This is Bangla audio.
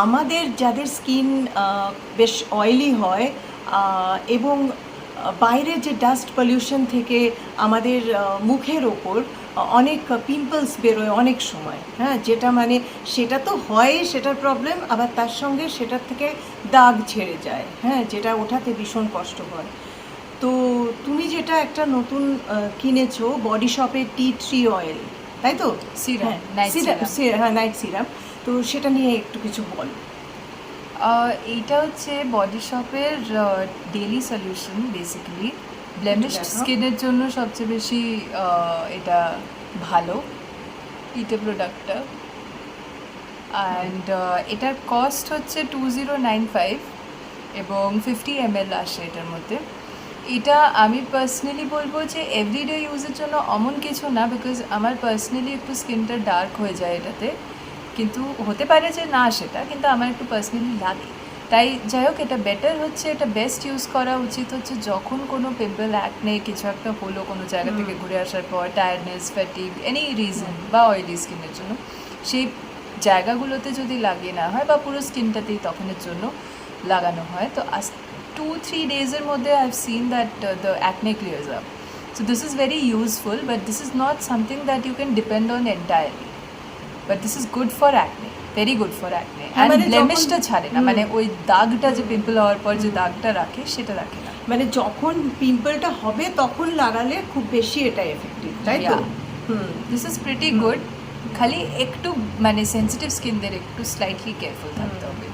আমাদের যাদের স্কিন বেশ অয়েলি হয় এবং বাইরে যে ডাস্ট পলিউশন থেকে আমাদের মুখের ওপর অনেক পিম্পলস বেরোয় অনেক সময়, হ্যাঁ, যেটা মানে সেটা তো হয়, সেটার প্রবলেম, আবার তার সঙ্গে সেটার থেকে দাগ ছেড়ে যায়, হ্যাঁ, যেটা ওঠাতে ভীষণ কষ্ট হয়। তো তুমি যেটা একটা নতুন কিনেছো বডি শপের টি অয়েল, তাই তো? সিরাম, হ্যাঁ, নাইট সিরাম। হ্যাঁ, নাইট সিরাম। তো সেটা নিয়ে একটু কিছু বলো। এইটা হচ্ছে বডি শপের ডেলি সলিউশন, বেসিক্যালি ব্লেমিশড দেখো। স্কিনের জন্য সবচেয়ে বেশি এটা ভালো, এটা প্রোডাক্টটা। অ্যান্ড এটার কস্ট হচ্ছে 2095 এবং 50 ml আসে এটার মধ্যে। এটা আমি পার্সোনালি বলবো যে এভরিডে ইউজের জন্য অমন কিছু না, বিকজ আমার পার্সোনালি একটু স্কিনটা ডার্ক হয়ে যায় এটাতে, কিন্তু হতে পারে যে না সেটা, কিন্তু আমার একটু পার্সোনালি লাগে। তাই যাই হোক, এটা বেটার হচ্ছে, এটা বেস্ট ইউজ করা উচিত হচ্ছে যখন কোনো পিম্পল অ্যাকনে কিছু একটা হলো কোনো জায়গা থেকে ঘুরে আসার পর, টায়ার্ডনেস, ফ্যাটিগ, এনি রিজন বা অয়েলি স্কিনের জন্য, সেই জায়গাগুলোতে যদি লাগিয়ে না হয় বা পুরো স্কিনটাতেই তখনের জন্য লাগানো হয়, তো 2-3 ডেজের মধ্যে I have seen that the acne ক্লিয়ার্স up. So this is very useful, but this is not something that you can depend on entirely. But this is good for acne, very good for acne. হ্যাঁ, And মানে ব্লেমিশটা যখন ছাড়ে না, মানে ওই দাগটা যে পিম্পল হওয়ার পর যে দাগটা রাখে সেটা রাখে না। মানে যখন পিম্পলটা হবে তখন লাগালে খুব বেশি এটা এফেক্টিভ, তাই তো? দিস ইজ প্রিটি গুড, খালি একটু মানে সেন্সিটিভ স্কিনদের একটু স্লাইটলি কেয়ারফুল থাকতে হবে।